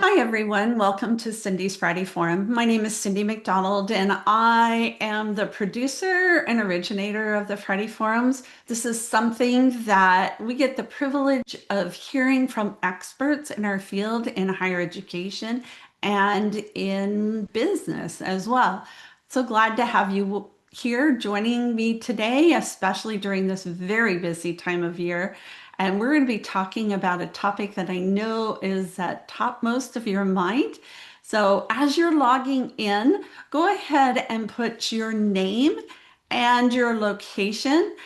Hi, everyone. Welcome to Cyndy's Friday Forum. My name is Cyndy McDonald, and I am the producer and originator of the Friday Forums. This is something that we get the privilege of hearing from experts in our field in higher education and in business as well. So glad to have you here joining me today, especially during this very busy time of year. And we're going to be talking about a topic that I know is at topmost of your mind. So as you're logging in, go ahead and put your name and your location.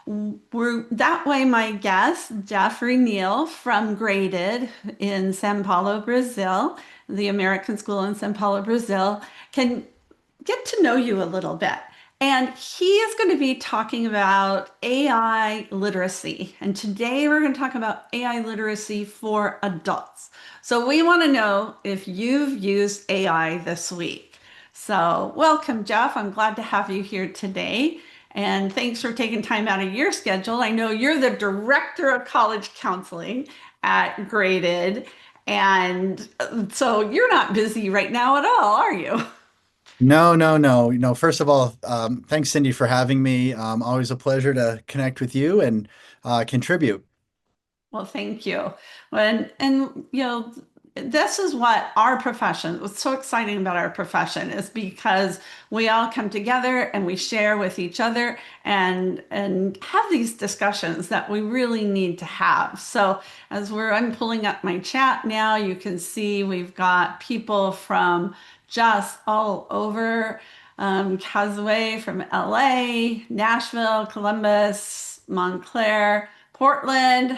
That way, my guest, Jeffrey Neill from Graded in São Paulo, Brazil, the American School in São Paulo, Brazil, can get to know you a little bit. And he is going to be talking about AI literacy. And today we're going to talk about AI literacy for adults. So we want to know if you've used AI this week. So welcome, Jeff. I'm glad to have you here today. And thanks for taking time out of your schedule. I know you're the director of college counseling at Graded. And so you're not busy right now at all, are you? No, no, no. First of all, thanks, Cindy, for having me. Always a pleasure to connect with you and contribute. Well, thank you. And this is what our profession, what's so exciting about our profession is because we all come together and we share with each other and have these discussions that we really need to have. So I'm pulling up my chat now, you can see we've got people from just all over, Kazaway from LA, Nashville, Columbus, Montclair, Portland.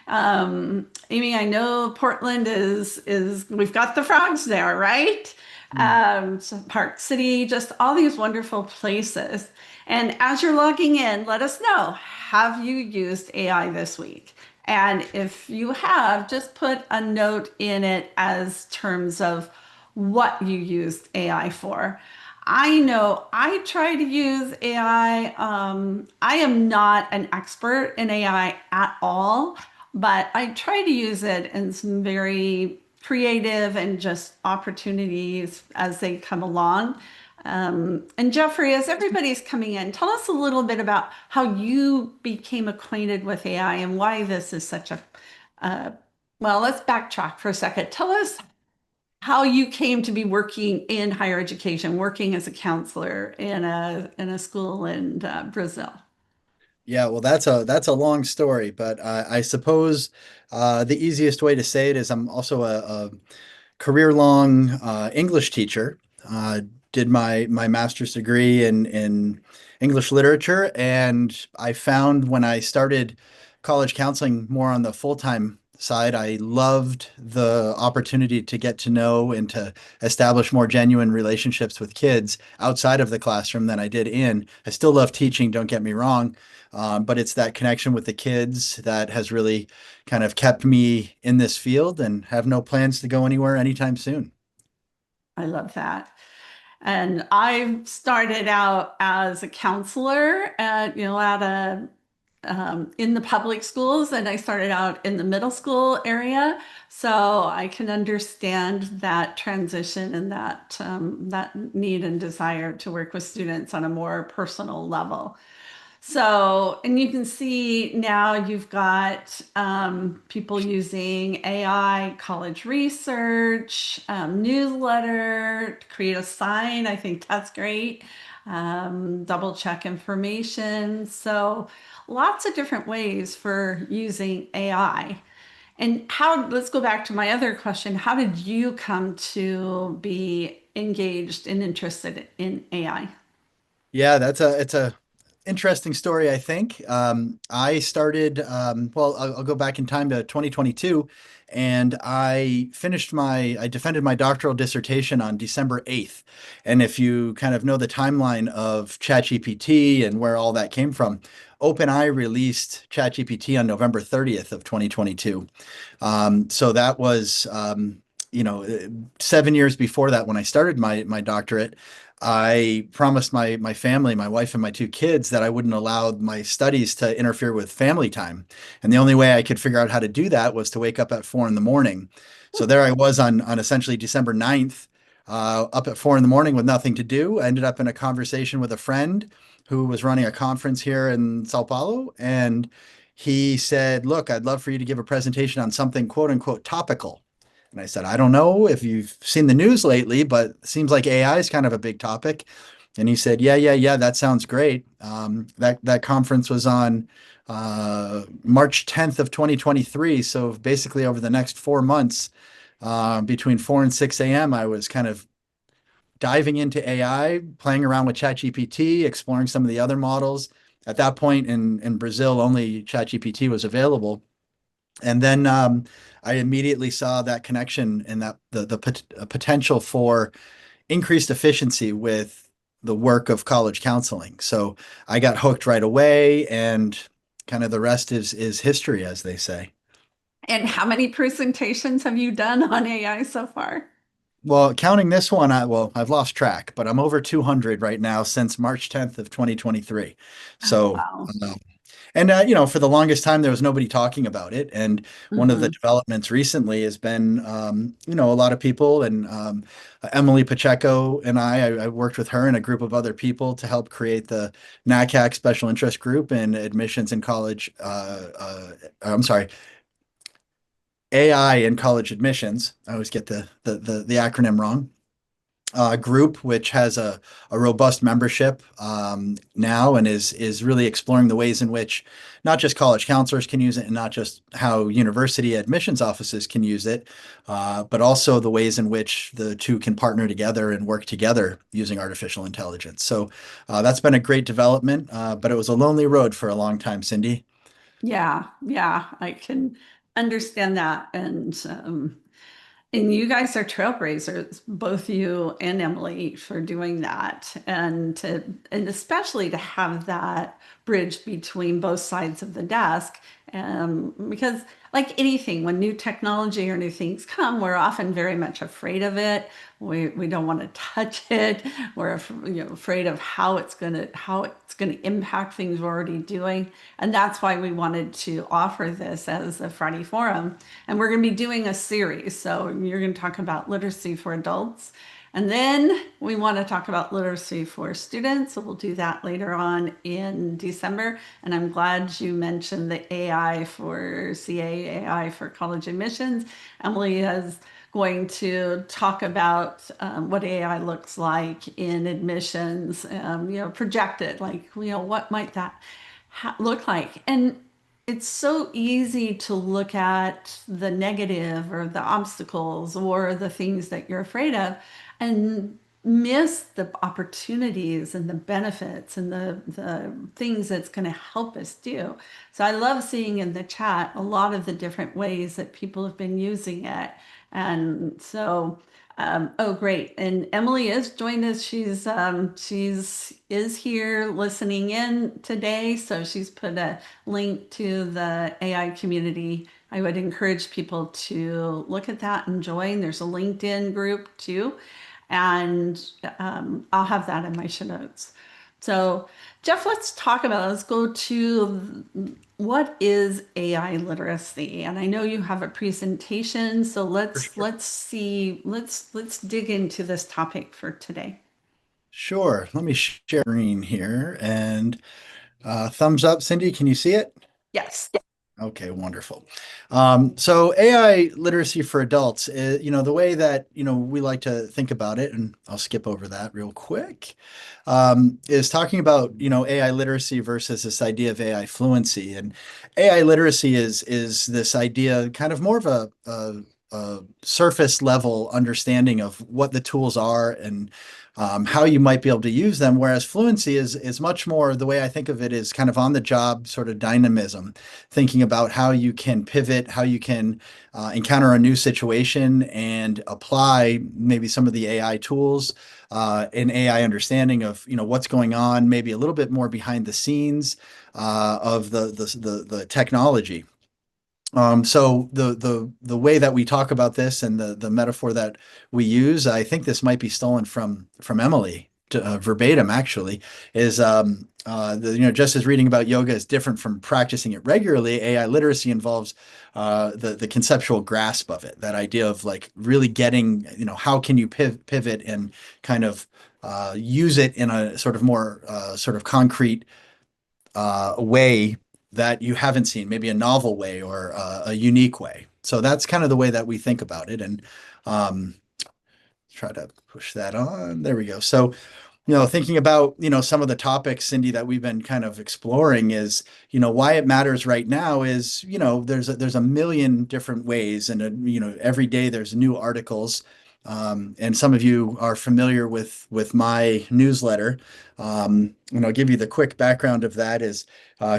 Amy, I know Portland is we've got the frogs there, right? Mm. So Park City, just all these wonderful places. And as you're logging in, let us know, have you used AI this week? And if you have, just put a note in it as terms of what you used AI for. I know I try to use AI. I am not an expert in AI at all, but I try to use it in some very creative and just opportunities as they come along. And Jeffrey, as everybody's coming in, tell us a little bit about how you became acquainted with AI and why this is such a, uh, well, let's backtrack for a second. Tell us how you came to be working in higher education, working as a counselor in a school in Brazil. Yeah, well, that's a long story, but I suppose the easiest way to say it is I'm also a career-long English teacher. Did my master's degree in English literature, and I found when I started college counseling more on the full-time side, I loved the opportunity to get to know and to establish more genuine relationships with kids outside of the classroom than I did in. I still love teaching, don't get me wrong, but it's that connection with the kids that has really kind of kept me in this field and have no plans to go anywhere anytime soon. I love that. And I started out as a counselor at a in the public schools, and I started out in the middle school area, so I can understand that transition and that need and desire to work with students on a more personal level. So, and you can see now you've got people using AI, college research, newsletter, to create a sign. I think that's great. Double check information. So, lots of different ways for using AI. And let's go back to my other question. How did you come to be engaged and interested in AI? Yeah, it's a interesting story, I think. I started, well, I'll go back in time to 2022, and I defended my doctoral dissertation on December 8th. And if you kind of know the timeline of ChatGPT and where all that came from, OpenAI released ChatGPT on November 30th of 2022. So that was you know, 7 years before that, when I started my doctorate, I promised my family, my wife and my two kids, that I wouldn't allow my studies to interfere with family time. And the only way I could figure out how to do that was to wake up at 4 in the morning. So there I was on essentially December 9th, up at 4 in the morning with nothing to do. I ended up in a conversation with a friend who was running a conference here in Sao Paulo. And he said, "Look, I'd love for you to give a presentation on something quote unquote topical." And I said, "I don't know if you've seen the news lately, but it seems like AI is kind of a big topic." And he said, "Yeah, yeah, yeah, that sounds great." That conference was on March 10th of 2023. So basically over the next 4 months, between 4 and 6 a.m., I was kind of diving into AI, playing around with ChatGPT, exploring some of the other models. At that point in Brazil, only ChatGPT was available. And then I immediately saw that connection and that the potential for increased efficiency with the work of college counseling. So I got hooked right away, and kind of the rest is history, as they say. And how many presentations have you done on AI so far? Well, counting this one, I've lost track, but I'm over 200 right now since March 10th of 2023. Oh, So, wow. uh, and for the longest time, there was nobody talking about it. And one of the Hmm. developments recently has been, a lot of people, and Emily Pacheco and I worked with her and a group of other people to help create the NACAC Special Interest Group in admissions in college. I'm sorry, AI in college admissions. I always get the acronym wrong. Group, which has a robust membership now, and is really exploring the ways in which not just college counselors can use it, and not just how university admissions offices can use it, but also the ways in which the two can partner together and work together using artificial intelligence. So that's been a great development, but it was a lonely road for a long time, Cindy. Yeah, yeah, I can understand that. And you guys are trailblazers, both you and Emily, for doing that. And especially to have that bridge between both sides of the desk. Because like anything, when new technology or new things come, we're often very much afraid of it. We don't want to touch it. We're afraid of how it's gonna impact things we're already doing. And that's why we wanted to offer this as a Friday forum. And we're going to be doing a series. So you're going to talk about literacy for adults. And then we want to talk about literacy for students. So we'll do that later on in December. And I'm glad you mentioned the AI for CA, AI for college admissions. Emily is going to talk about what AI looks like in admissions, projected, like, what might that look like? And it's so easy to look at the negative or the obstacles or the things that you're afraid of and miss the opportunities and the benefits and the things that's going to help us do. So I love seeing in the chat a lot of the different ways that people have been using it. And so oh, great. And Emily is joined us. She's is here listening in today. So she's put a link to the AI community. I would encourage people to look at that and join. There's a LinkedIn group too. And I'll have that in my show notes. So, Jeff, let's go to what is AI literacy? And I know you have a presentation, so For let's sure. let's see, let's dig into this topic for today. Sure. Let me share screen here, and thumbs up, Cindy. Can you see it? Yes. Okay, wonderful. So AI literacy for adults, the way that, we like to think about it, and I'll skip over that real quick, is talking about, AI literacy versus this idea of AI fluency. And AI literacy is this idea, kind of more of a surface level understanding of what the tools are, and how you might be able to use them. Whereas fluency is much more, the way I think of it is kind of on the job sort of dynamism, thinking about how you can pivot, how you can encounter a new situation and apply maybe some of the AI tools, an AI understanding of what's going on, maybe a little bit more behind the scenes of the technology. So the way that we talk about this and the metaphor that we use, I think this might be stolen from Emily verbatim. Actually, is just as reading about yoga is different from practicing it regularly. AI literacy involves the conceptual grasp of it. That idea of like really getting, how can you pivot and kind of use it in a sort of more sort of concrete way that you haven't seen, maybe a novel way or a unique way. So that's kind of the way that we think about it. And um, try to push that on. There we go. So thinking about, some of the topics, Cyndy, that we've been kind of exploring is, why it matters right now is, there's a million different ways and, every day there's new articles. And some of you are familiar with my newsletter. And I'll give you the quick background of that is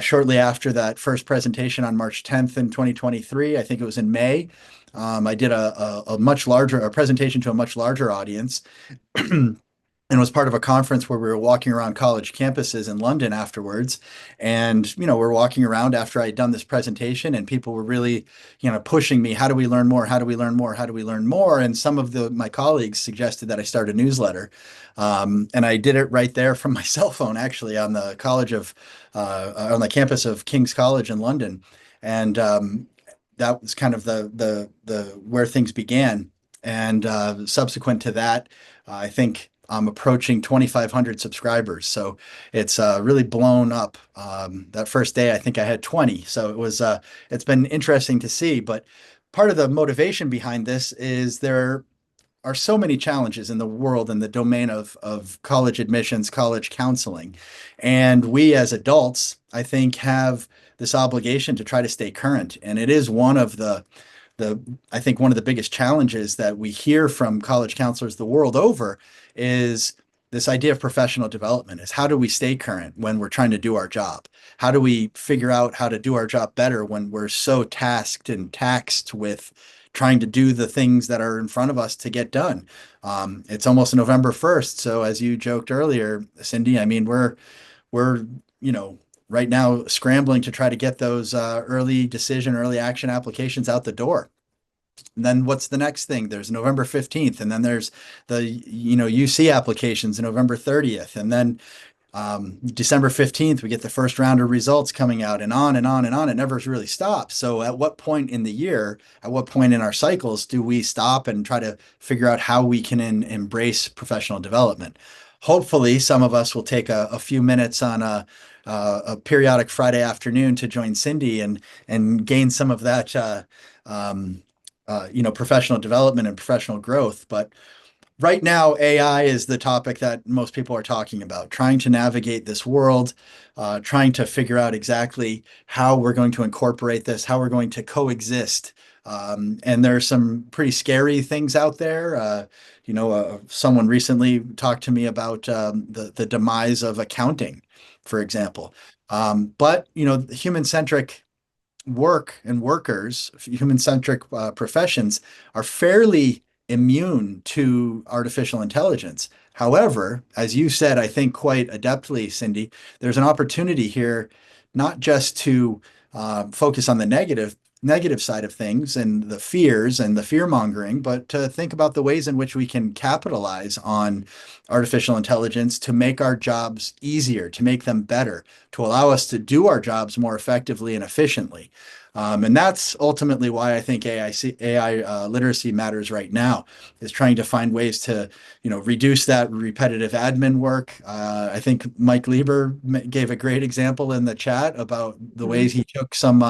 shortly after that first presentation on March 10th in 2023, I think it was in May, I did a much larger, a presentation to a much larger audience. And was part of a conference where we were walking around college campuses in London afterwards. And, we're walking around after I had done this presentation and people were really, pushing me, how do we learn more? How do we learn more? How do we learn more? And some of my colleagues suggested that I start a newsletter. And I did it right there from my cell phone, actually, on on the campus of King's College in London. And that was kind of the where things began. And subsequent to that, I think I'm approaching 2,500 subscribers. So it's really blown up. That first day, I think I had 20. So it's been interesting to see. But part of the motivation behind this is there are so many challenges in the world in the domain of college admissions, college counseling. And we as adults, I think, have this obligation to try to stay current. And it is one of the I think one of the biggest challenges that we hear from college counselors the world over is this idea of professional development is how do we stay current when we're trying to do our job? How do we figure out how to do our job better when we're so tasked and taxed with trying to do the things that are in front of us to get done? It's almost November 1st. So as you joked earlier, Cyndy, I mean, we're, right now scrambling to try to get those early decision, early action applications out the door. And then what's the next thing? There's November 15th, and then there's the, UC applications November 30th. And then December 15th, we get the first round of results coming out and on and on and on. It never really stops. So at what point in the year, at what point in our cycles do we stop and try to figure out how we can embrace professional development? Hopefully, some of us will take a few minutes on a periodic Friday afternoon to join Cyndy and gain some of that, professional development and professional growth. But right now, AI is the topic that most people are talking about, trying to navigate this world, trying to figure out exactly how we're going to incorporate this, how we're going to coexist. And there's some pretty scary things out there. Someone recently talked to me about the demise of accounting, for example. But human-centric work and workers, human-centric professions are fairly immune to artificial intelligence. However, as you said, I think quite adeptly, Cyndy, there's an opportunity here not just to focus on the negative side of things and the fears and the fear mongering, but to think about the ways in which we can capitalize on artificial intelligence to make our jobs easier, to make them better, to allow us to do our jobs more effectively and efficiently. And that's ultimately why I think AI literacy matters right now, is trying to find ways to, reduce that repetitive admin work. I think Mike Lieber gave a great example in the chat about the ways he took some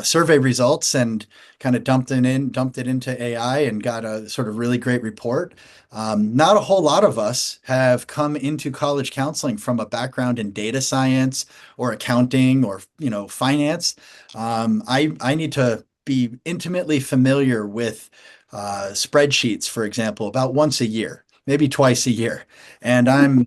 survey results and kind of dumped it into AI and got a sort of really great report. Not a whole lot of us have come into college counseling from a background in data science or accounting or finance. I need to be intimately familiar with spreadsheets, for example, about once a year, maybe twice a year, and I'm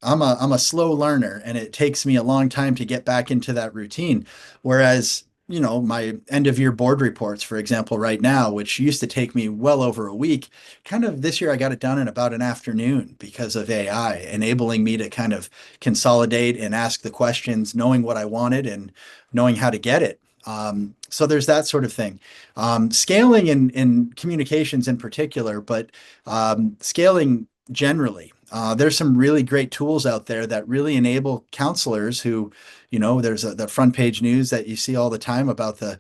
a slow learner, and it takes me a long time to get back into that routine. Whereas, my end of year board reports, for example, right now, which used to take me well over a week, kind of this year I got it done in about an afternoon because of AI, enabling me to kind of consolidate and ask the questions, knowing what I wanted and knowing how to get it. So there's that sort of thing. Scaling in communications in particular, but scaling generally. There's some really great tools out there that really enable counselors who, there's the front page news that you see all the time about the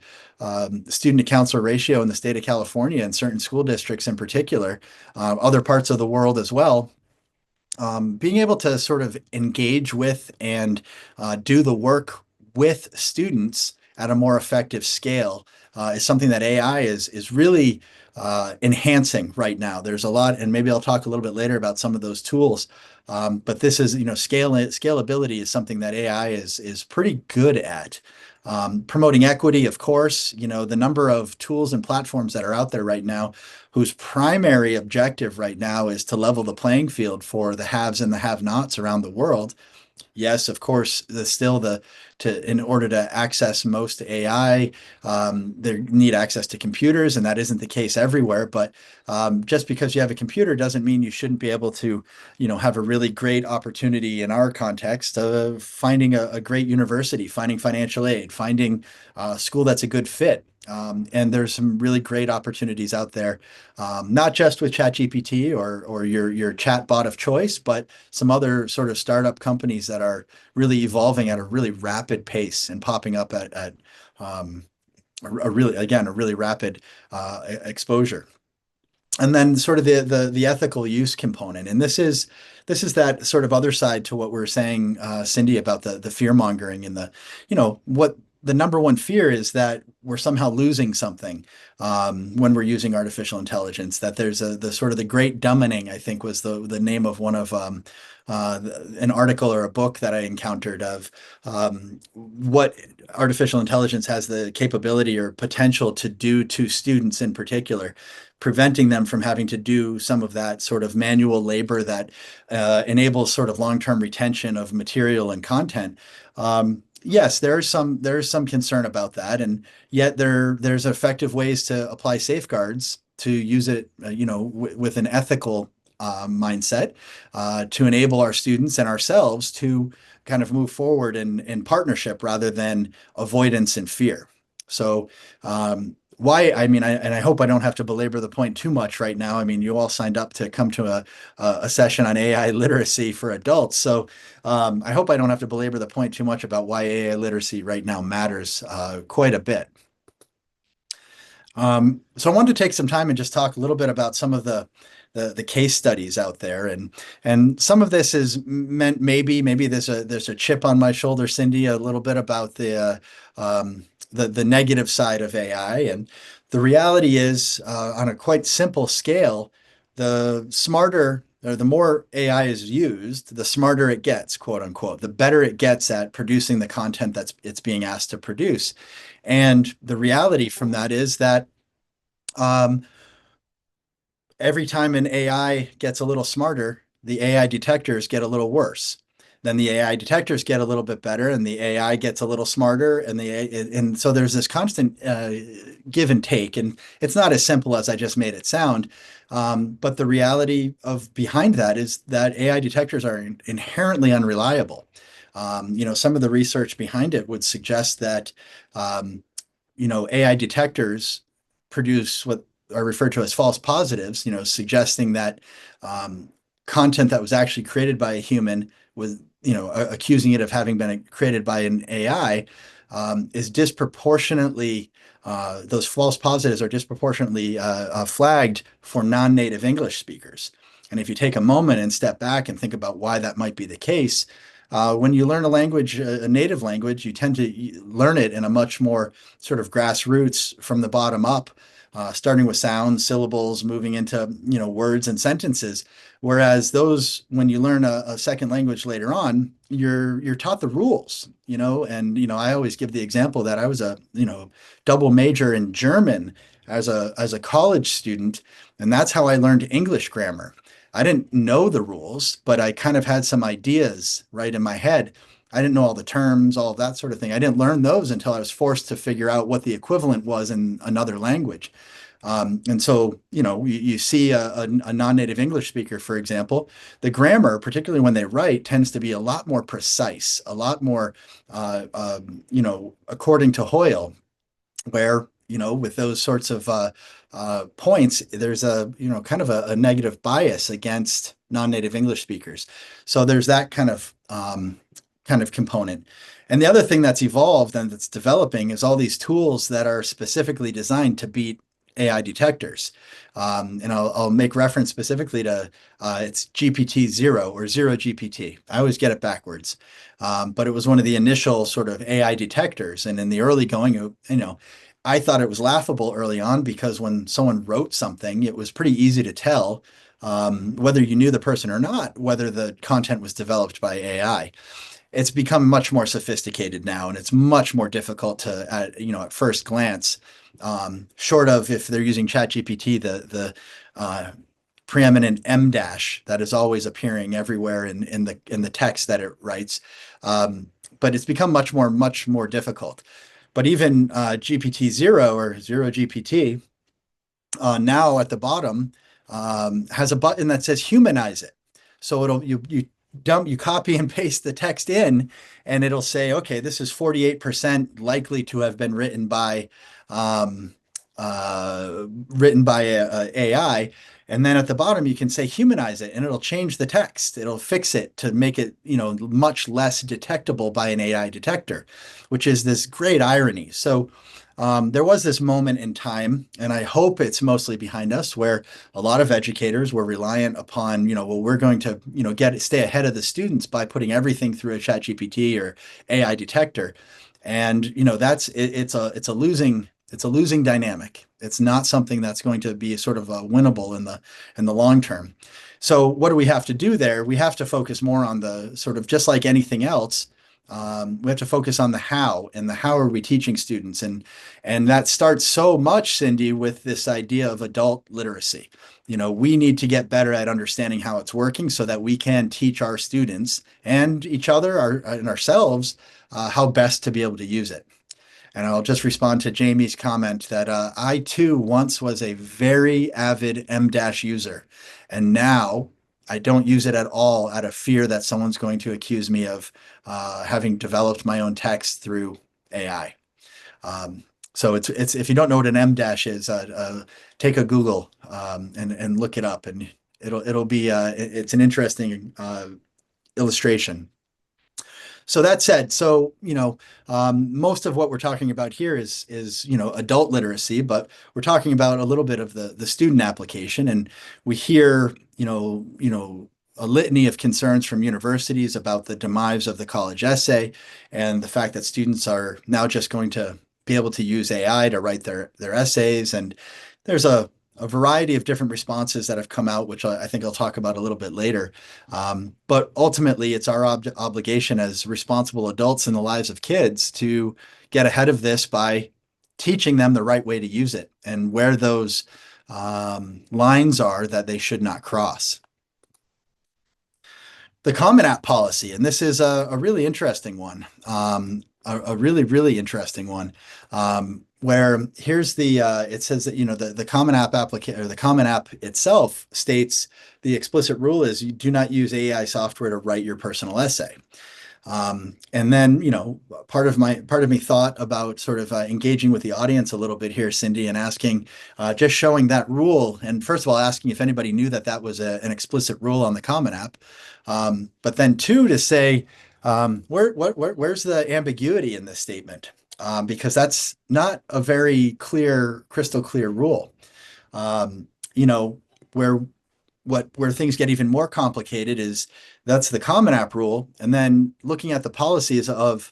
student to counselor ratio in the state of California and certain school districts in particular, other parts of the world as well. Being able to sort of engage with and do the work with students at a more effective scale is something that AI is really enhancing right now. There's a lot, and maybe I'll talk a little bit later about some of those tools. But this is, scalability is something that AI is pretty good at. Promoting equity, of course, the number of tools and platforms that are out there right now whose primary objective right now is to level the playing field for the haves and the have-nots around the world. Yes, of course, in order to access most AI, they need access to computers, and that isn't the case everywhere. But just because you have a computer doesn't mean you shouldn't be able to, have a really great opportunity in our context of finding a great university, finding financial aid, finding a school that's a good fit. And there's some really great opportunities out there, not just with ChatGPT or your chat bot of choice, but some other sort of startup companies that are really evolving at a really rapid pace and popping up at a really rapid exposure. And then sort of the ethical use component, and this is that sort of other side to what we are saying, Cyndy, about the fear mongering and what the number one fear is that we're somehow losing something when we're using artificial intelligence. That there's the sort of the great dumbing, I think, was the name of one of an article or a book that I encountered of what artificial intelligence has the capability or potential to do to students in particular, preventing them from having to do some of that sort of manual labor that enables sort of long-term retention of material and content. Yes, there's some concern about that, and yet there's effective ways to apply safeguards to use it, with an ethical mindset to enable our students and ourselves to kind of move forward in partnership rather than avoidance and fear. So, why, I mean, and I hope I don't have to belabor the point too much right now. I mean, you all signed up to come to a session on AI literacy for adults. So I hope I don't have to belabor the point too much about why AI literacy right now matters quite a bit. So I wanted to take some time and just talk a little bit about some of the case studies out there, and some of this is meant maybe there's a chip on my shoulder, Cyndy, a little bit about the negative side of AI, and the reality is on a quite simple scale, the smarter or the more AI is used, the smarter it gets, quote unquote, the better it gets at producing the content it's being asked to produce. And the reality from that is that um, every time an AI gets a little smarter, the AI detectors get a little worse. Then the AI detectors get a little bit better, and the AI gets a little smarter, and so there's this constant give and take, and it's not as simple as I just made it sound. But the reality of behind that is that AI detectors are inherently unreliable. Some of the research behind it would suggest that AI detectors produce what are referred to as false positives, suggesting that content that was actually created by a human was, accusing it of having been created by an AI, is disproportionately, those false positives are disproportionately flagged for non-native English speakers. And if you take a moment and step back and think about why that might be the case, when you learn a language, a native language, you tend to learn it in a much more sort of grassroots from the bottom up, starting with sounds, syllables, moving into, words and sentences. Whereas those, when you learn a second language later on, you're taught the rules, and, I always give the example that I was a, double major in German as a college student, and that's how I learned English grammar. I didn't know the rules, but I kind of had some ideas right in my head. I didn't know all the terms, all of that sort of thing. I didn't learn those until I was forced to figure out what the equivalent was in another language. And so, you see a non-native English speaker, for example, the grammar, particularly when they write, tends to be a lot more precise, a lot more, according to Hoyle, where, with those sorts of points, there's kind of a negative bias against non-native English speakers. So there's that kind of component. And the other thing that's evolved and that's developing is all these tools that are specifically designed to beat AI detectors. And I'll make reference specifically to it's GPT-0 or zero GPT. I always get it backwards. But it was one of the initial sort of AI detectors. And in the early going, I thought it was laughable early on because when someone wrote something, it was pretty easy to tell whether you knew the person or not, whether the content was developed by AI. It's become much more sophisticated now, and it's much more difficult to, at first glance, short of if they're using ChatGPT, the preeminent M dash that is always appearing everywhere in the text that it writes. But it's become much more difficult. But even GPT-0 or zero GPT now at the bottom has a button that says humanize it. So you copy and paste the text in, and it'll say, okay, this is 48% likely to have been um, written by a AI. And then at the bottom, you can say humanize it, and it'll change the text. It'll fix it to make it, much less detectable by an AI detector, which is this great irony. So there was this moment in time, and I hope it's mostly behind us, where a lot of educators were reliant upon, well, we're going to, stay ahead of the students by putting everything through a ChatGPT or AI detector. And, it's a losing dynamic. It's not something that's going to be sort of winnable in the long term. So what do we have to do there? We have to focus more on the sort of, just like anything else, we have to focus on the how, and the how are we teaching students, and that starts so much, Cyndy, with this idea of adult literacy. We need to get better at understanding how it's working so that we can teach our students and each other and ourselves how best to be able to use it. And I'll just respond to Jamie's comment that I too once was a very avid M-dash user, and now I don't use it at all out of fear that someone's going to accuse me of having developed my own text through AI. So it's if you don't know what an M-dash is, take a Google and look it up, and it'll be it's an interesting illustration. So that said, most of what we're talking about here is adult literacy, but we're talking about a little bit of the student application, and we hear a litany of concerns from universities about the demise of the college essay, and the fact that students are now just going to be able to use AI to write their essays, and there's a variety of different responses that have come out, which I think I'll talk about a little bit later. But ultimately, it's our obligation as responsible adults in the lives of kids to get ahead of this by teaching them the right way to use it and where those lines are that they should not cross. The Common App policy, and this is a really interesting one, a really, really interesting one, where here's it says that, the Common App application, or the Common App itself states the explicit rule is you do not use AI software to write your personal essay. And then, part of me thought about sort of engaging with the audience a little bit here, Cyndy, and asking, just showing that rule. And first of all, asking if anybody knew that was an explicit rule on the Common App. But then two, to say, where's the ambiguity in this statement? Because that's not a very clear, crystal clear rule. Where where things get even more complicated is that's the Common App rule, and then looking at the policies of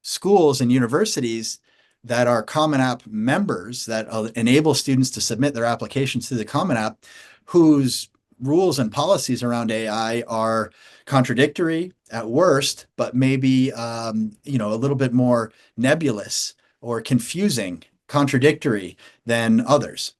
schools and universities that are Common App members that enable students to submit their applications to the Common App, whose rules and policies around AI are contradictory at worst, but maybe a little bit more nebulous or confusing, contradictory than others.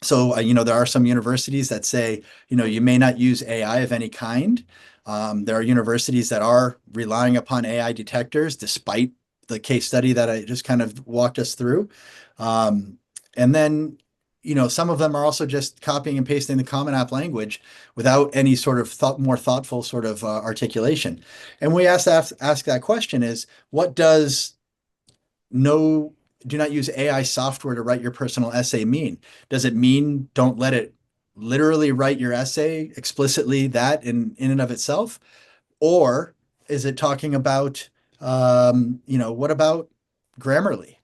So, there are some universities that say, you may not use AI of any kind. There are universities that are relying upon AI detectors, despite the case study that I just kind of walked us through. And then, some of them are also just copying and pasting the Common App language without any sort of more thoughtful sort of articulation. And we ask that question is, what does no, do not use AI software to write your personal essay mean? Does it mean don't let it literally write your essay explicitly that in and of itself? Or is it talking about, what about Grammarly?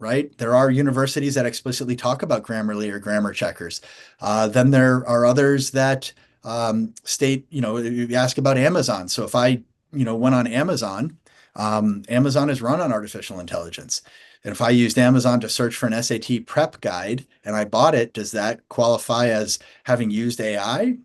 Right? There are universities that explicitly talk about Grammarly or grammar checkers. Then there are others that state, you ask about Amazon. So if I, went on Amazon, Amazon is run on artificial intelligence. And if I used Amazon to search for an SAT prep guide and I bought it, does that qualify as having used AI,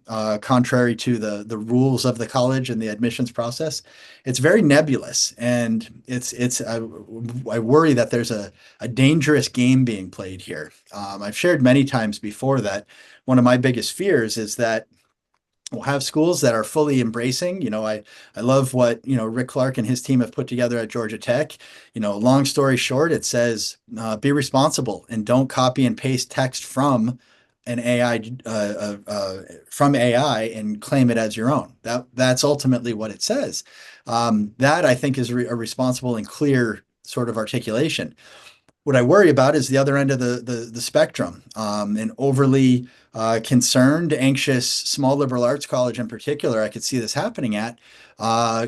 contrary to the rules of the college and the admissions process? It's very nebulous, and I worry that there's a dangerous game being played here. I've shared many times before that one of my biggest fears is that we'll have schools that are fully embracing. I love what, Rick Clark and his team have put together at Georgia Tech. Long story short, it says be responsible and don't copy and paste text from an AI from AI and claim it as your own. That's ultimately what it says. That I think is a responsible and clear sort of articulation. What I worry about is the other end of the spectrum, an overly concerned, anxious, small liberal arts college in particular. I could see this happening at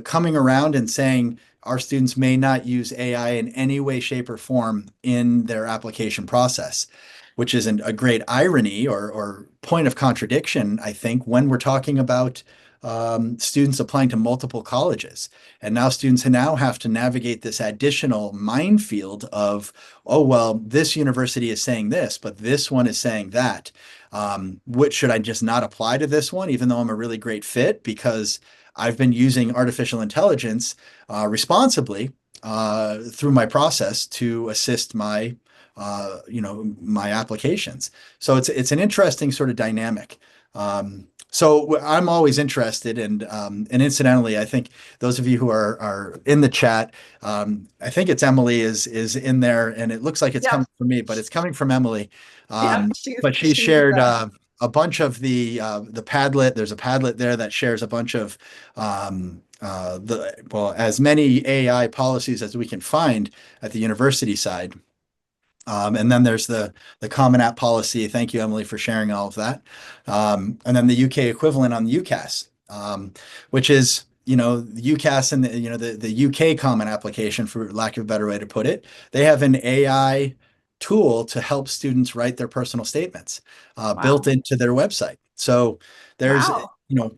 coming around and saying our students may not use AI in any way, shape, or form in their application process, which is a great irony or point of contradiction, I think, when we're talking about students applying to multiple colleges. And now students now have to navigate this additional minefield of, oh, well, this university is saying this, but this one is saying that. Which should I just not apply to this one, even though I'm a really great fit because I've been using artificial intelligence responsibly through my process to assist my applications. So it's an interesting sort of dynamic. So I'm always interested, and incidentally, I think those of you who are in the chat, I think it's Emily is in there, and it looks like it's Yep. coming from me, but it's coming from Emily. Yep. But she She's shared a bunch of the Padlet. There's a Padlet there that shares a bunch of as many AI policies as we can find at the university side. And then there's the Common App policy. Thank you, Emily, for sharing all of that. And then the UK equivalent on the UCAS, which is, the UCAS and the UK Common Application, for lack of a better way to put it. They have an AI tool to help students write their personal statements built wow. into their website. So there's, Wow.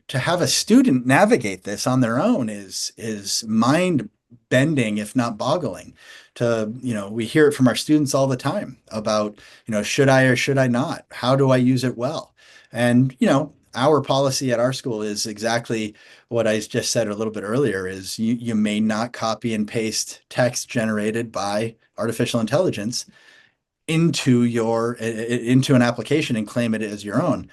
to have a student navigate this on their own is mind bending, if not boggling. We hear it from our students all the time about, should I or should I not? How do I use it well? And, our policy at our school is exactly what I just said a little bit earlier is you may not copy and paste text generated by artificial intelligence into an application and claim it as your own.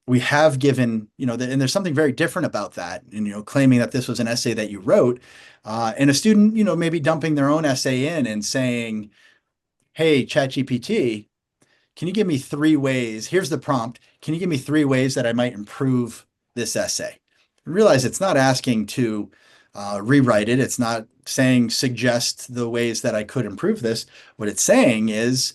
We have given, and there's something very different about that, and, claiming that this was an essay that you wrote, and a student, maybe dumping their own essay in and saying, hey, ChatGPT, can you give me 3 ways? Here's the prompt. Can you give me 3 ways that I might improve this essay? Realize it's not asking to rewrite it. It's not saying suggest the ways that I could improve this. What it's saying is,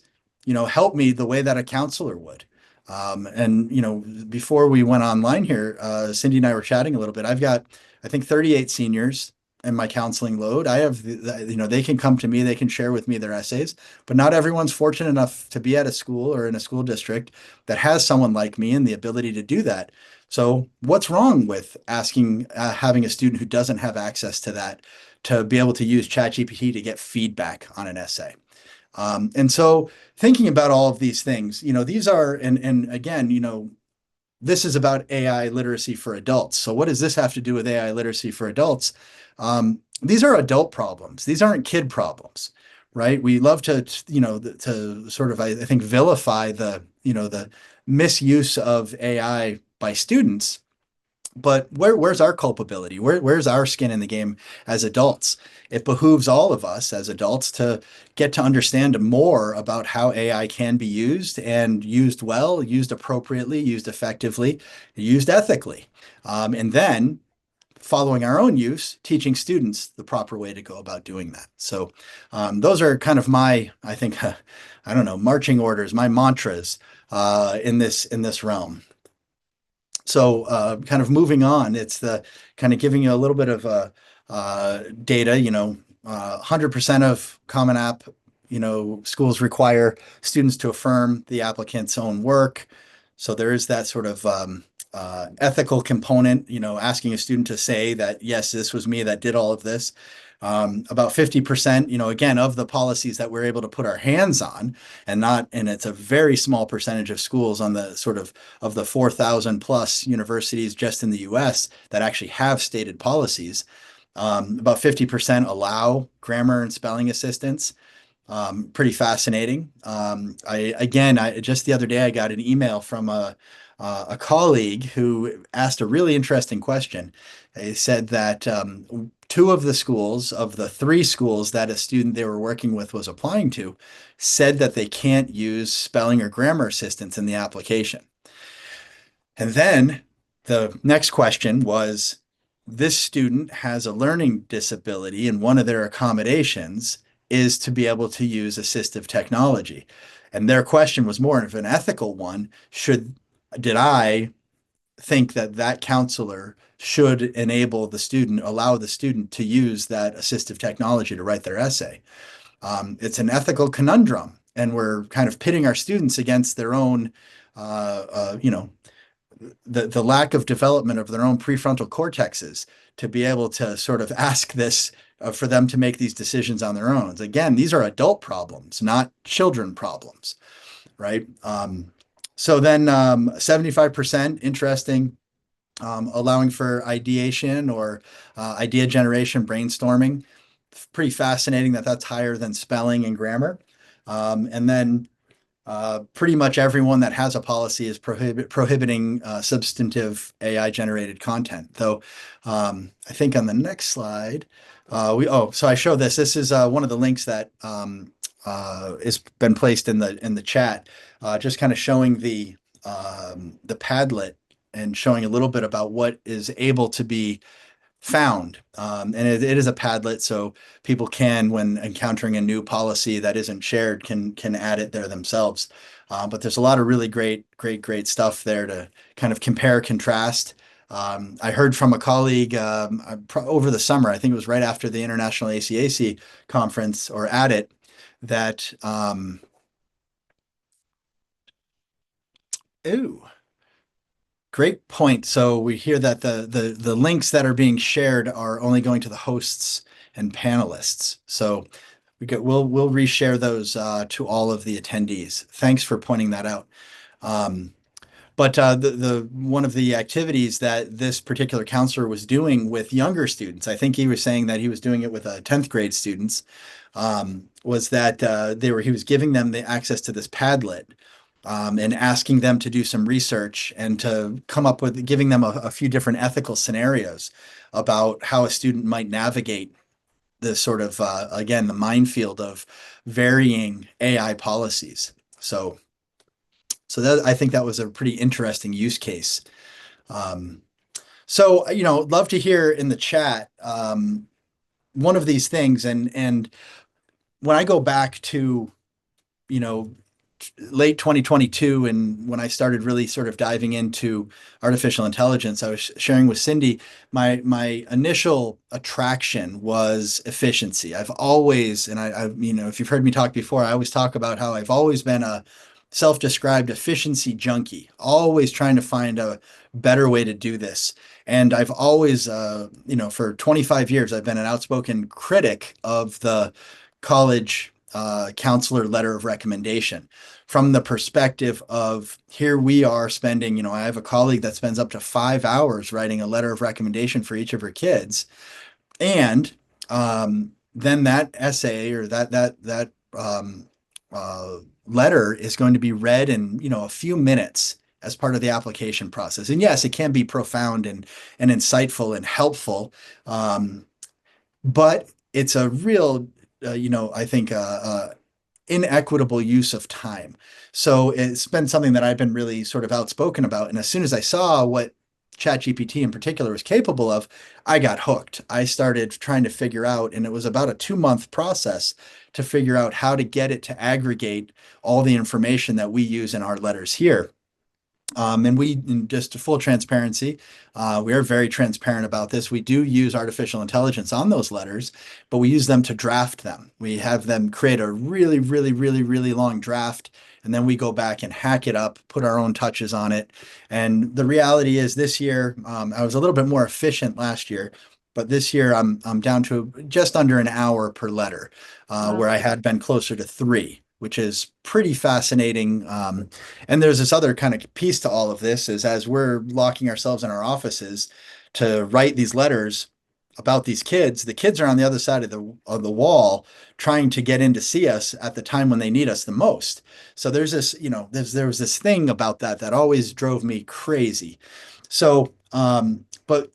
help me the way that a counselor would. And before we went online here, Cyndy and I were chatting a little bit. I've got, I think, 38 seniors in my counseling load. I have, they can come to me, they can share with me their essays, but not everyone's fortunate enough to be at a school or in a school district that has someone like me and the ability to do that. So what's wrong with asking, having a student who doesn't have access to that to be able to use ChatGPT to get feedback on an essay? And so thinking about all of these things, these are, and again, this is about AI literacy for adults. So what does this have to do with AI literacy for adults? These are adult problems. These aren't kid problems, right? We love to sort of, I think, vilify the misuse of AI by students. But where's our culpability? Where's our skin in the game as adults? It behooves all of us as adults to get to understand more about how AI can be used and used well, used appropriately, used effectively, used ethically. And then following our own use, teaching students the proper way to go about doing that. So those are kind of my, I think, I don't know, marching orders, my mantras in this realm. So kind of moving on, it's the kind of giving you a little bit of data, 100% of Common App, schools require students to affirm the applicant's own work. So there is that sort of ethical component, asking a student to say that, yes, this was me that did all of this. About 50%, again, of the policies that we're able to put our hands on, and it's a very small percentage of schools on the sort of the 4,000 plus universities just in the US that actually have stated policies. About 50% allow grammar and spelling assistance. Pretty fascinating. I just the other day I got an email from a colleague who asked a really interesting question. They said that two of the schools, of the three schools that a student they were working with was applying to, said that they can't use spelling or grammar assistance in the application. And then the next question was, this student has a learning disability, and one of their accommodations is to be able to use assistive technology. And their question was more of an ethical one. Did I think that that counselor should allow the student to use that assistive technology to write their essay? It's an ethical conundrum, and we're kind of pitting our students against their own, the lack of development of their own prefrontal cortexes to be able to sort of ask this for them to make these decisions on their own. Again, these are adult problems, not children problems, right? So then 75%, interesting, allowing for ideation or idea generation, brainstorming. Pretty fascinating that that's higher than spelling and grammar. And then pretty much everyone that has a policy is prohibiting substantive AI generated content. Though I think on the next slide, so I show this. This is one of the links that has been placed in the chat, just kind of showing the Padlet and showing a little bit about what is able to be found. And it is a Padlet, so people can, when encountering a new policy that isn't shared, can add it there themselves. But there's a lot of really great stuff there to kind of compare, contrast. I heard from a colleague over the summer, I think it was right after the International ACAC conference or at it, that great point. So we hear that the links that are being shared are only going to the hosts and panelists. So we'll reshare those to all of the attendees. Thanks for pointing that out. But the one of the activities that this particular counselor was doing with younger students, I think he was saying that he was doing it with 10th grade students, was that he was giving them the access to this Padlet. And asking them to do some research and to come up with giving them a few different ethical scenarios about how a student might navigate the sort of, again, the minefield of varying AI policies. So that, I think that was a pretty interesting use case. So, love to hear in the chat one of these things. And when I go back to, late 2022, and when I started really sort of diving into artificial intelligence, I was sharing with Cyndy, my initial attraction was efficiency. I've always, and if you've heard me talk before, I always talk about how I've always been a self-described efficiency junkie, always trying to find a better way to do this. And I've always, for 25 years, I've been an outspoken critic of the college counselor letter of recommendation, from the perspective of, here we are spending, I have a colleague that spends up to 5 hours writing a letter of recommendation for each of her kids. And then that essay or that letter is going to be read in, a few minutes as part of the application process. And yes, it can be profound and insightful and helpful. But it's a real I think inequitable use of time. So it's been something that I've been really sort of outspoken about. And as soon as I saw what ChatGPT in particular was capable of, I got hooked. I started trying to figure out, and it was about a 2 month process to figure out how to get it to aggregate all the information that we use in our letters here. And we, in just full transparency, we are very transparent about this. We do use artificial intelligence on those letters, but we use them to draft them. We have them create a really, really, really, really long draft, and then we go back and hack it up, put our own touches on it. And the reality is, this year, I was a little bit more efficient last year, but this year I'm down to just under an hour per letter, where I had been closer to 3, which is pretty fascinating. And there's this other kind of piece to all of this is, as we're locking ourselves in our offices to write these letters about these kids, the kids are on the other side of the wall trying to get in to see us at the time when they need us the most. So there's this, there was this thing about that always drove me crazy. So, but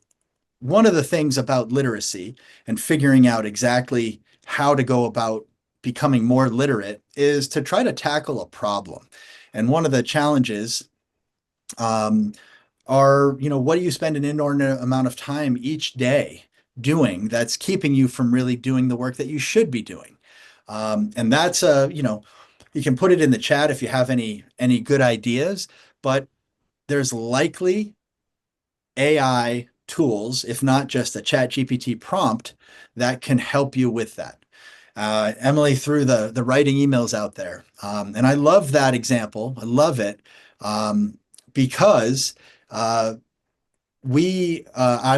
one of the things about literacy and figuring out exactly how to go about becoming more literate is to try to tackle a problem. And one of the challenges are, what do you spend an inordinate amount of time each day doing that's keeping you from really doing the work that you should be doing? And that's you can put it in the chat if you have any good ideas, but there's likely AI tools, if not just a chat GPT prompt, that can help you with that. Emily threw the writing emails out there. And I love that example. I love it, because I'm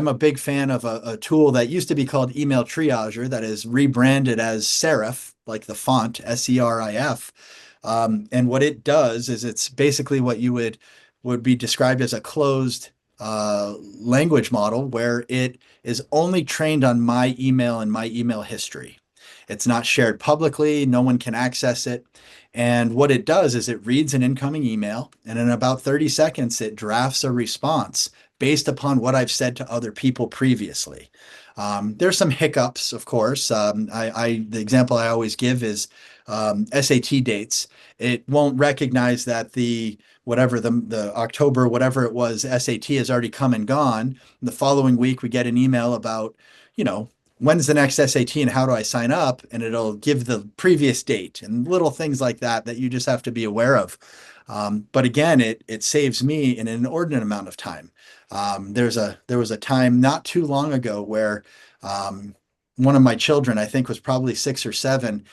a big fan of a tool that used to be called Email Triager that is rebranded as Serif, like the font, SERIF. And what it does is, it's basically what you would be described as a closed language model, where it is only trained on my email and my email history. It's not shared publicly. No one can access it. And what it does is, it reads an incoming email, and in about 30 seconds, it drafts a response based upon what I've said to other people previously. There's some hiccups, of course. The example I always give is SAT dates. It won't recognize that the October, whatever it was, SAT has already come and gone. The following week, we get an email about, when's the next SAT and how do I sign up? And it'll give the previous date and little things like that you just have to be aware of. But again, it saves me an inordinate amount of time. There was a time not too long ago where one of my children, I think was probably 6 or 7,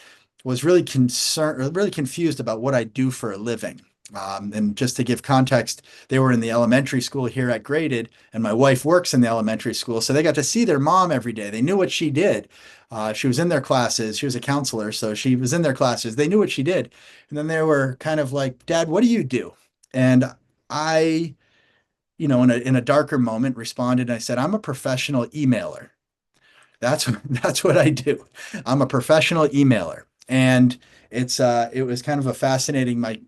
was really confused about what I do for a living. And just to give context, they were in the elementary school here at Graded, and my wife works in the elementary school. So they got to see their mom every day. They knew what she did. She was in their classes. She was a counselor, so she was in their classes. They knew what she did. And then they were kind of like, Dad, what do you do? And I, in a darker moment, responded, and I said, I'm a professional emailer. That's what I do. I'm a professional emailer. And it was kind of a fascinating, my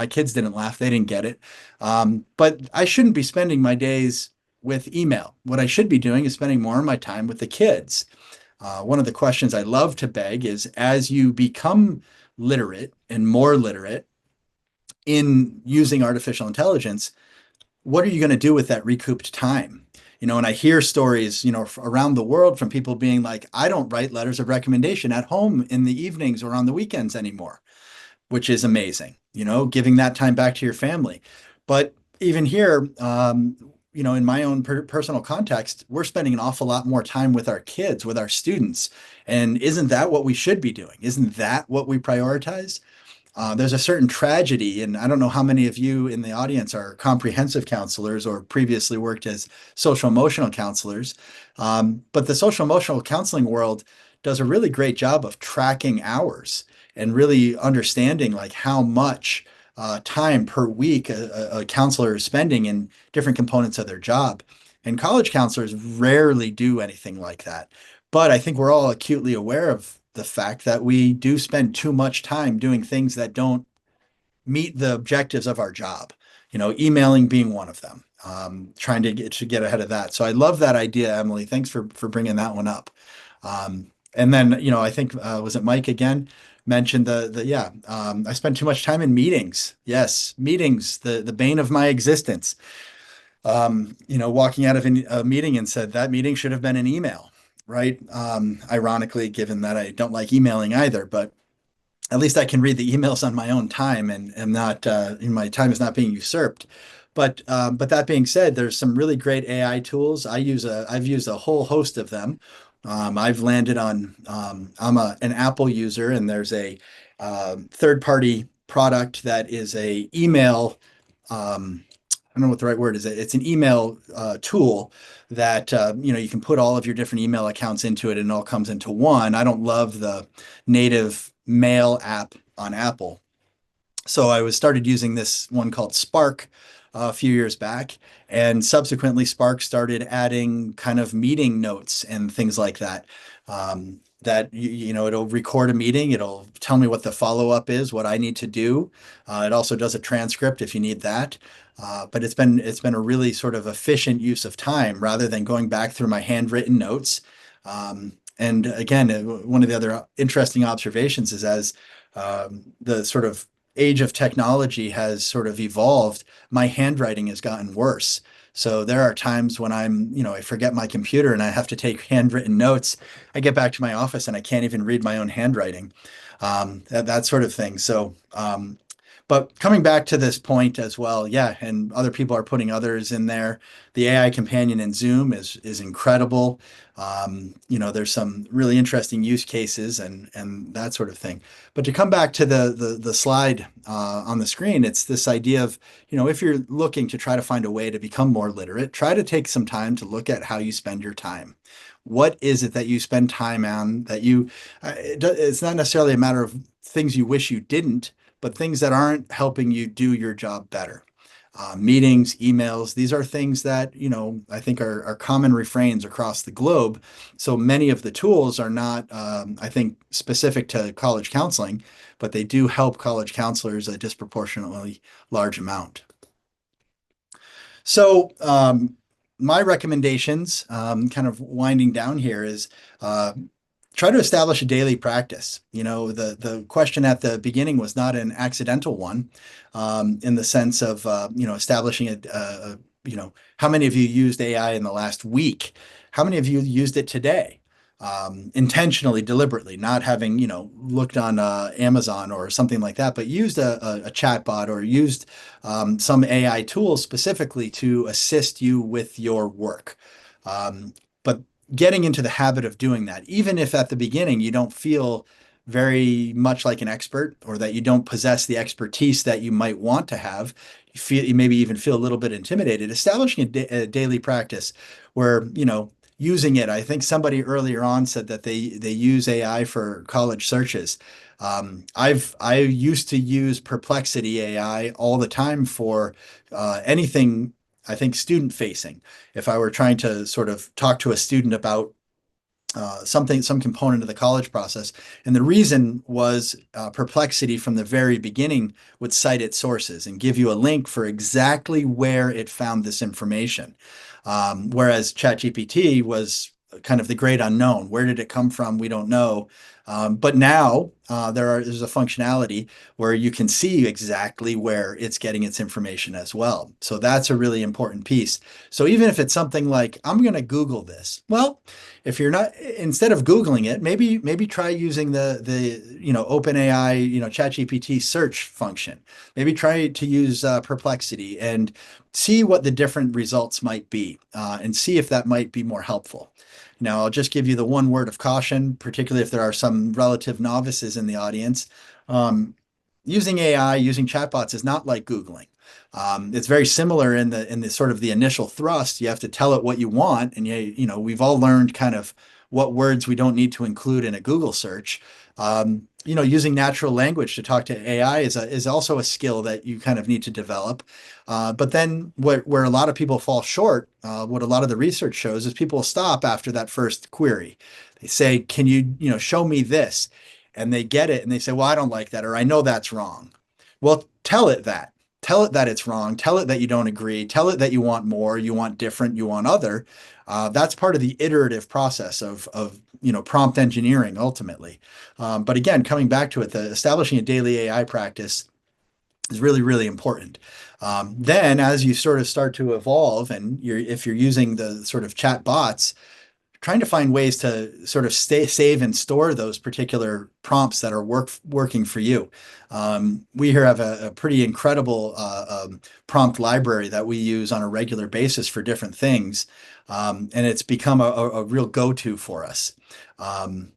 kids didn't laugh. They didn't get it. But I shouldn't be spending my days with email. What I should be doing is spending more of my time with the kids. One of the questions I love to beg is, as you become literate and more literate in using artificial intelligence, what are you going to do with that recouped time? And I hear stories, around the world from people being like, I don't write letters of recommendation at home in the evenings or on the weekends anymore, which is amazing, giving that time back to your family. But even here, in my own personal context, we're spending an awful lot more time with our kids, with our students. And isn't that what we should be doing? Isn't that what we prioritize? There's a certain tragedy, and I don't know how many of you in the audience are comprehensive counselors or previously worked as social emotional counselors. But the social emotional counseling world does a really great job of tracking hours and really understanding like how much time per week a counselor is spending in different components of their job. And college counselors rarely do anything like that. But I think we're all acutely aware of the fact that we do spend too much time doing things that don't meet the objectives of our job, emailing being one of them, trying to get ahead of that. So I love that idea, Emily. Thanks for bringing that one up. And then, I think, was it Mike again mentioned I spend too much time in meetings. Yes, meetings, the bane of my existence. walking out of a meeting and said that meeting should have been an email, right? Ironically, given that I don't like emailing either, but at least I can read the emails on my own time and am not my time is not being usurped. But that being said, there's some really great AI tools. I've used a whole host of them. I've landed on I'm an Apple user, and there's a third party product that is a email. I don't know what the right word is. It's an email tool that you can put all of your different email accounts into it, and it all comes into one. I don't love the native mail app on Apple, so I was started using this one called Spark a few years back, and subsequently Spark started adding kind of meeting notes and things like that. That it'll record a meeting, it'll tell me what the follow up is, what I need to do. It also does a transcript if you need that. But it's been a really sort of efficient use of time rather than going back through my handwritten notes. And again, one of the other interesting observations is as the sort of age of technology has sort of evolved, my handwriting has gotten worse. So there are times when I forget my computer and I have to take handwritten notes. I get back to my office and I can't even read my own handwriting, that sort of thing. But coming back to this point as well, yeah, and other people are putting others in there. The AI companion in Zoom is incredible. There's some really interesting use cases and that sort of thing. But to come back to the slide on the screen, it's this idea of, if you're looking to try to find a way to become more literate, try to take some time to look at how you spend your time. What is it that you spend time on that it's not necessarily a matter of things you wish you didn't, but things that aren't helping you do your job better. Meetings, emails, these are things that, I think are common refrains across the globe. So many of the tools are not, I think, specific to college counseling, but they do help college counselors a disproportionately large amount. So my recommendations, kind of winding down here, is try to establish a daily practice. The question at the beginning was not an accidental one, in the sense of establishing how many of you used AI in the last week? How many of you used it today? Intentionally, deliberately, not having looked on Amazon or something like that, but used a chatbot or used some AI tool specifically to assist you with your work. But getting into the habit of doing that, even if at the beginning you don't feel very much like an expert, or that you don't possess the expertise that you might want to have, you maybe even feel a little bit intimidated, establishing a daily practice where, using it. I think somebody earlier on said that they use AI for college searches. I used to use Perplexity AI all the time for anything, I think, student facing. If I were trying to sort of talk to a student about some component of the college process. And the reason was Perplexity from the very beginning would cite its sources and give you a link for exactly where it found this information. Whereas ChatGPT was kind of the great unknown. Where did it come from? We don't know. But now there's a functionality where you can see exactly where it's getting its information as well. So that's a really important piece. So even if it's something like, I'm going to Google this, well, if you're not, instead of Googling it, maybe try using the OpenAI, ChatGPT search function. Maybe try to use Perplexity and see what the different results might be, and see if that might be more helpful. Now, I'll just give you the one word of caution, particularly if there are some relative novices in the audience. Using AI, using chatbots is not like Googling. It's very similar in the sort of the initial thrust. You have to tell it what you want, and we've all learned kind of what words we don't need to include in a Google search. Using natural language to talk to AI is also a skill that you kind of need to develop. But then where a lot of people fall short, what a lot of the research shows is people stop after that first query. They say, can you show me this? And they get it and they say, well, I don't like that, or I know that's wrong. Well, tell it that. Tell it that it's wrong. Tell it that you don't agree. Tell it that you want more, you want different, you want other. That's part of the iterative process of prompt engineering ultimately. But again, coming back to it, establishing a daily AI practice is really, really important. Then as you sort of start to evolve and if you're using the sort of chat bots, trying to find ways to sort of save and store those particular prompts that are working for you. We here have a pretty incredible prompt library that we use on a regular basis for different things. And it's become a real go-to for us. Um,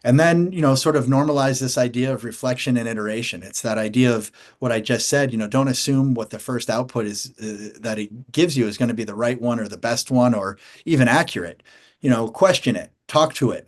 and then, sort of normalize this idea of reflection and iteration. It's that idea of what I just said, don't assume what the first output is that it gives you is going to be the right one or the best one or even accurate. Question it, talk to it.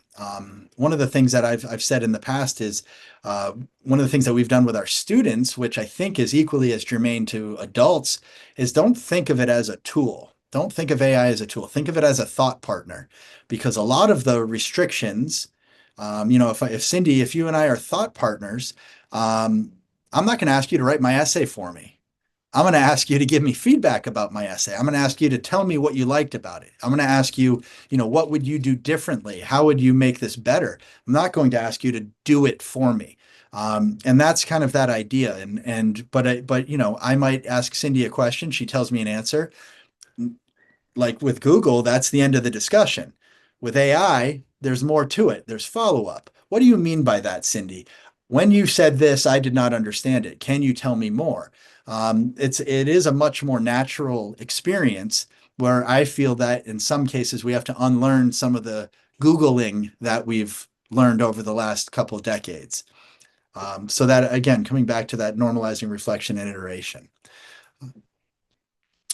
One of the things that I've said in the past is one of the things that we've done with our students, which I think is equally as germane to adults, is don't think of it as a tool. Don't think of AI as a tool. Think of it as a thought partner, because a lot of the restrictions, if Cyndy, if you and I are thought partners, I'm not going to ask you to write my essay for me. I'm going to ask you to give me feedback about my essay. I'm going to ask you to tell me what you liked about it. I'm going to ask you, what would you do differently? How would you make this better? I'm not going to ask you to do it for me. And that's kind of that idea. But I might ask Cyndy a question. She tells me an answer. Like with Google, that's the end of the discussion. With AI, there's more to it. There's follow up. What do you mean by that, Cyndy? When you said this, I did not understand it. Can you tell me more? It is a much more natural experience where I feel that in some cases we have to unlearn some of the Googling that we've learned over the last couple of decades. So that again, coming back to that normalizing reflection and iteration.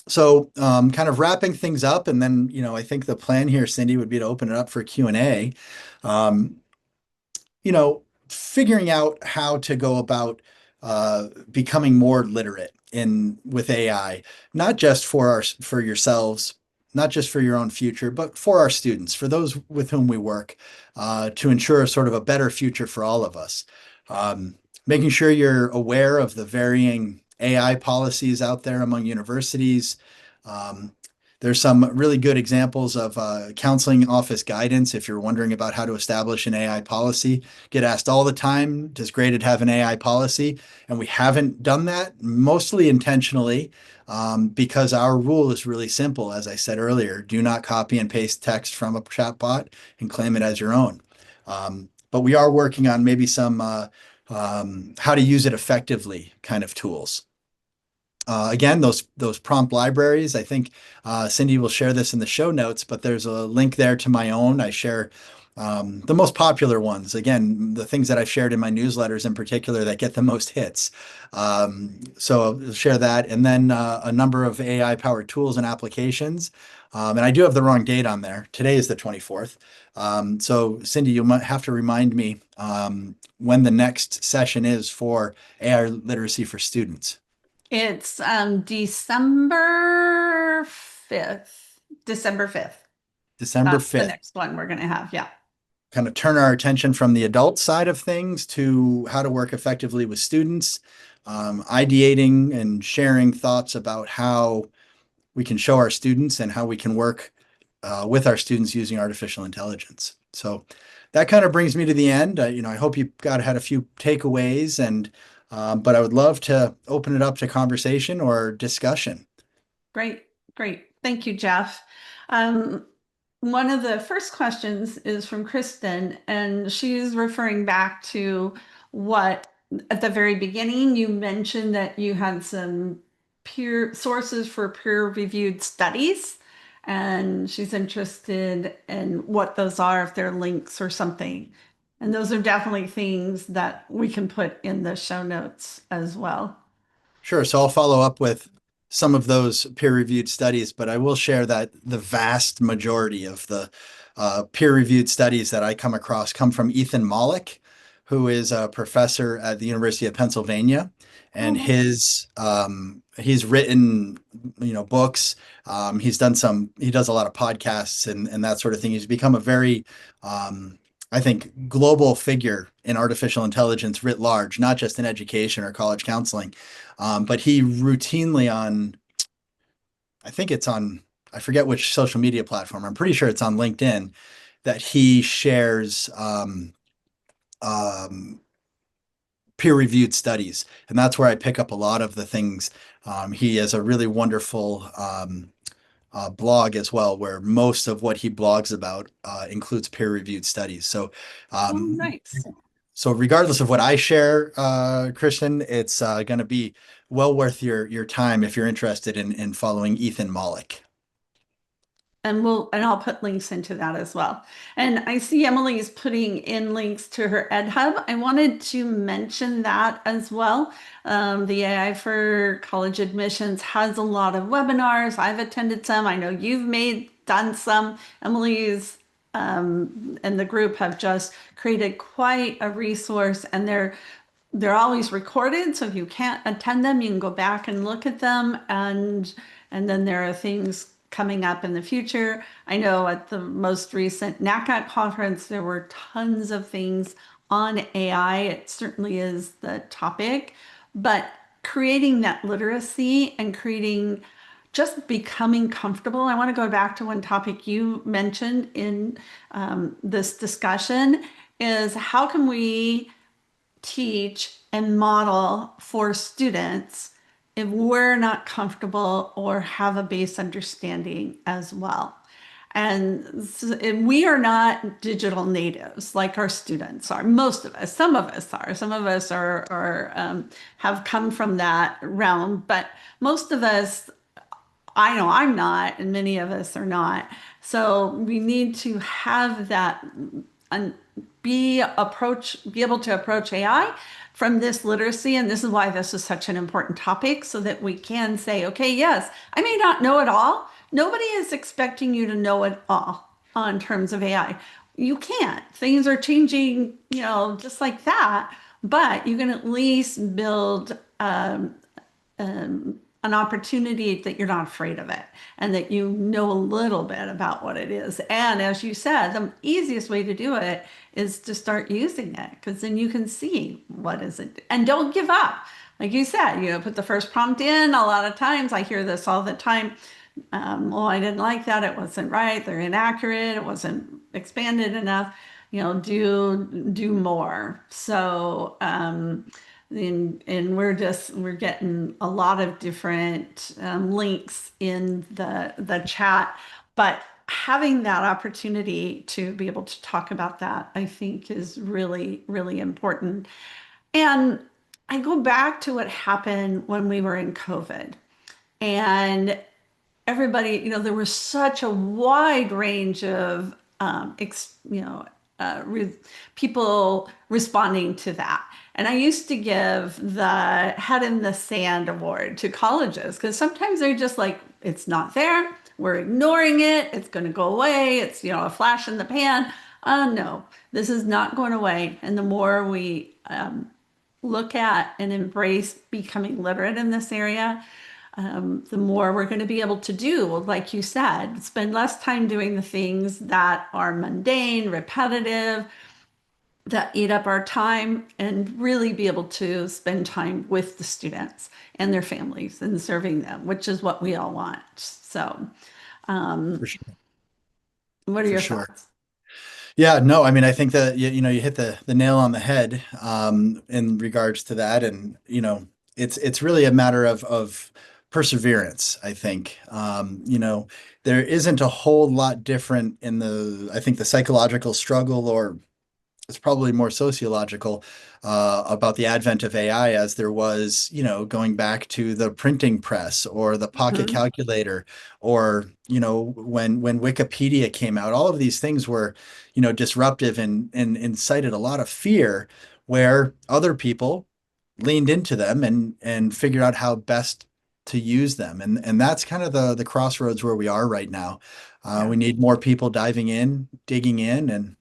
So kind of wrapping things up, and then, I think the plan here, Cyndy, would be to open it up for Q&A. Um, Figuring out how to go about becoming more literate in with AI, not just for yourselves, not just for your own future, but for our students, for those with whom we work, to ensure sort of a better future for all of us. Um, Making sure you're aware of the varying AI policies out there among universities. Um, there's some really good examples of counseling office guidance if you're wondering about how to establish an AI policy. Get asked all the time, does graded have an AI policy? And we haven't done that, mostly intentionally, because our rule is really simple. As I said earlier, do not copy and paste text from a chatbot and claim it as your own. But we are working on maybe some how to use it effectively kind of tools. Again, those prompt libraries, I think Cyndy will share this in the show notes, but there's a link there to my own. I share the most popular ones. Again, the things that I've shared in my newsletters in particular that get the most hits. So I'll share that. And then a number of AI-powered tools and applications. And I do have the wrong date on there. Today is the 24th. So Cyndy, you might have to remind me when the next session is for AI literacy for students. It's December 5th. December 5th. December That's the 5th. next one we're going to have. Yeah. Kind of turn our attention from the adult side of things to how to work effectively with students, ideating and sharing thoughts about how we can show our students and how we can work with our students using artificial intelligence. So that kind of brings me to the end. I hope you had a few takeaways, but I would love to open it up to conversation or discussion. Great. Great. Thank you, Jeff. Um, One of the first questions is from Kristen, and she's referring back to what at the very beginning you mentioned that you had some peer sources for peer-reviewed studies, and she's interested in what those are, if they're links or something. And those are definitely things that we can put in the show notes as well. Sure. So I'll follow up with some of those peer-reviewed studies, but I will share that the vast majority of the peer-reviewed studies that I come across come from Ethan Mollick, who is a professor at the University of Pennsylvania, and Oh, he's written books. He does a lot of podcasts and that sort of thing. He's become a very I think global figure in artificial intelligence writ large, not just in education or college counseling. But he routinely I think it's on, I forget which social media platform. I'm pretty sure it's on LinkedIn that he shares um, peer-reviewed studies, and that's where I pick up a lot of the things. He has a really wonderful blog as well, where most of what he blogs about includes peer-reviewed studies. Oh, Um, nice. so regardless of what I share, Christian, it's going to be well worth your time if you're interested in following Ethan Mollick. And I'll put links into that as well. And I see Emily is putting in links to her Ed Hub. I wanted to mention that as well. The AI for college admissions has a lot of webinars. I've attended some. I know you've done some. Emily's and the group have just created quite a resource, and they're always recorded, so if you can't attend them, you can go back and look at them. And then there are things coming up in the future. I know at the most recent NACAT conference, there were tons of things on AI. It certainly is the topic, but creating that literacy and creating just becoming comfortable. I want to go back to one topic you mentioned in this discussion is how can we teach and model for students if we're not comfortable or have a base understanding as well. And we are not digital natives like our students are. Most of us, some of us are. Some of us have come from that realm, but most of us, I know I'm not, and many of us are not. So we need to have that and be able to approach AI from this literacy. And this is why this is such an important topic, so that we can say, okay, yes, I may not know it all. Nobody is expecting you to know it all on terms of AI. You can't. Things are changing, just like that. But you can at least build an opportunity that you're not afraid of it and that you know a little bit about what it is. And as you said, the easiest way to do it is to start using it, because then you can see what is it, and don't give up. Like you said, put the first prompt in. A lot of times I hear this all the time. Well, I didn't like that. It wasn't right. They're inaccurate. It wasn't expanded enough. Do more. So, and we're getting a lot of different links in the chat, but having that opportunity to be able to talk about that, I think, is really, really important. And I go back to what happened when we were in COVID, and everybody, there was such a wide range of, people responding to that. And I used to give the head in the sand award to colleges, because sometimes they're just like, it's not there. We're ignoring it. It's going to go away. It's, a flash in the pan. No, this is not going away. And the more we look at and embrace becoming literate in this area, the more we're going to be able to do, like you said, spend less time doing the things that are mundane, repetitive, that eat up our time, and really be able to spend time with the students and their families and serving them, which is what we all want. So, For sure. what are For your sure. thoughts? Yeah, no, I mean, I think that you hit the nail on the head in regards to that, and it's really a matter of perseverance. I think there isn't a whole lot different in I think the psychological struggle, or it's probably more sociological about the advent of AI as there was, going back to the printing press or the pocket Mhm. calculator, or, when Wikipedia came out. All of these things were, disruptive and incited a lot of fear, where other people leaned into them and figured out how best to use them. And that's kind of the crossroads where we are right now. Yeah. We need more people diving in, digging in, and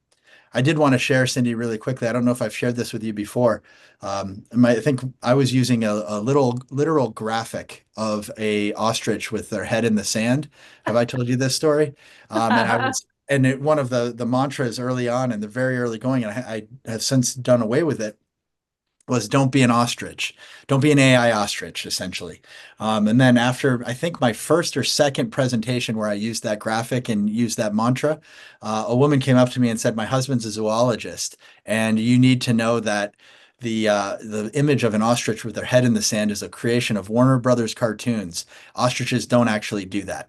I did want to share, Cyndy, really quickly. I don't know if I've shared this with you before. I think I was using a little literal graphic of a ostrich with their head in the sand. Have I told you this story? And I was, and one of the mantras early on in the very early going, and I have since done away with it, was don't be an ostrich. Don't be an AI ostrich, essentially. And then after, I think my first or second presentation where I used that graphic and used that mantra, a woman came up to me and said, my husband's a zoologist, and you need to know that the image of an ostrich with their head in the sand is a creation of Warner Brothers cartoons. Ostriches don't actually do that.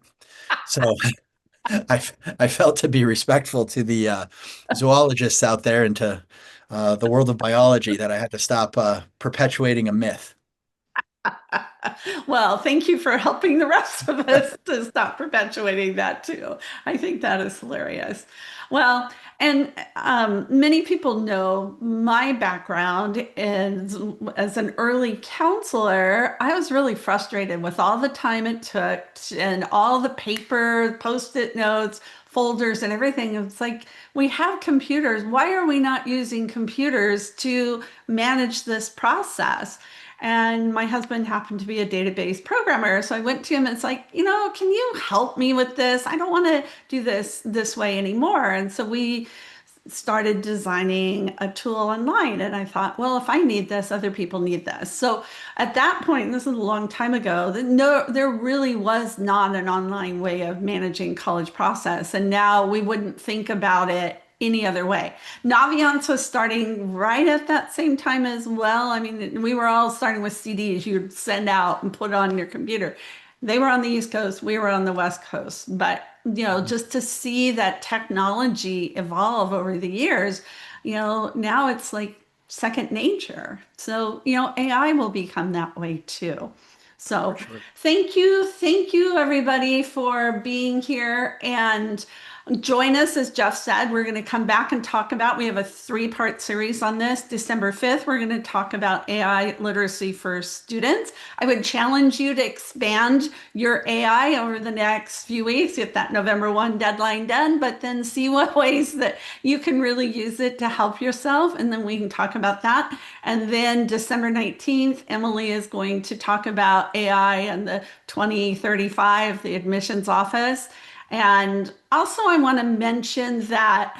So I, I felt to be respectful to the zoologists out there and to the world of biology that I had to stop perpetuating a myth. Well, thank you for helping the rest of us to stop perpetuating that too. I think that is hilarious. Well, and many people know my background is as an early counselor. I was really frustrated with all the time it took and all the paper, post-it notes, folders, and everything. It's like we have computers. Why are we not using computers to manage this process? And my husband happened to be a database programmer. So I went to him and it's like, can you help me with this? I don't want to do this way anymore. And so we started designing a tool online. And I thought, well, if I need this, other people need this. So at that point, this is a long time ago, no, there really was not an online way of managing college process. And now we wouldn't think about it any other way. Naviance was starting right at that same time as well. I mean, we were all starting with CDs you'd send out and put on your computer. They were on the East Coast, we were on the West Coast. But, just to see that technology evolve over the years, now it's like second nature. So, AI will become that way too. For So sure. thank you everybody for being here and join us, as Jeff said. We're going to come back and talk about, we have a three-part series on this. December 5th, we're going to talk about AI literacy for students. I would challenge you to expand your AI over the next few weeks, get that November 1 deadline done, but then see what ways that you can really use it to help yourself. And then we can talk about that. And then December 19th, Emily is going to talk about AI and the 2035, the admissions office. And also, I want to mention that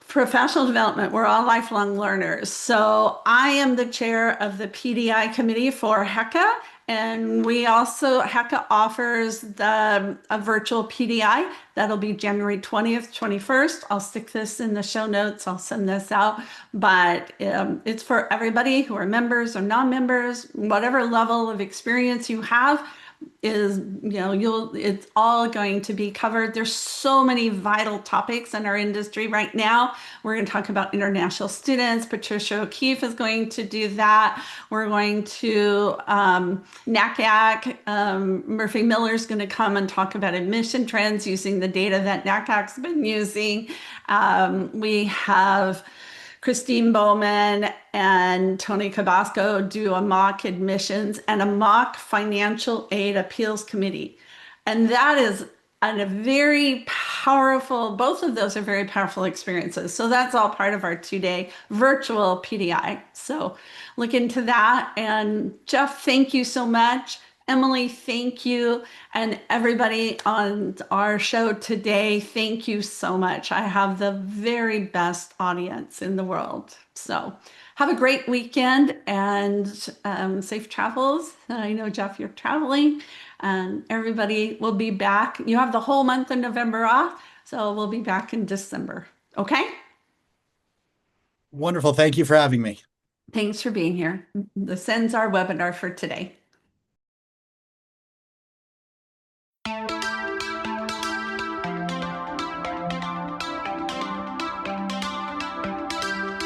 professional development, we're all lifelong learners. So I am the chair of the PDI committee for HECA. And we also, HECA offers a virtual PDI. That'll be January 20th, 21st. I'll stick this in the show notes. I'll send this out. But it's for everybody who are members or non-members, whatever level of experience you have is, it's all going to be covered. There's so many vital topics in our industry right now. We're going to talk about international students. Patricia O'Keefe is going to do that. We're going to NACAC. Murphy Miller is going to come and talk about admission trends using the data that NACAC's been using. We have Christine Bowman and Tony Cabasco do a mock admissions and a mock financial aid appeals committee. And that is a very powerful, both of those are very powerful experiences. So that's all part of our 2-day virtual PDI. So look into that. And Jeff, thank you so much. Emily, thank you. And everybody on our show today, thank you so much. I have the very best audience in the world. So have a great weekend and safe travels. I know, Jeff, you're traveling, and everybody will be back. You have the whole month of November off, so we'll be back in December. Okay? Wonderful. Thank you for having me. Thanks for being here. This ends our webinar for today.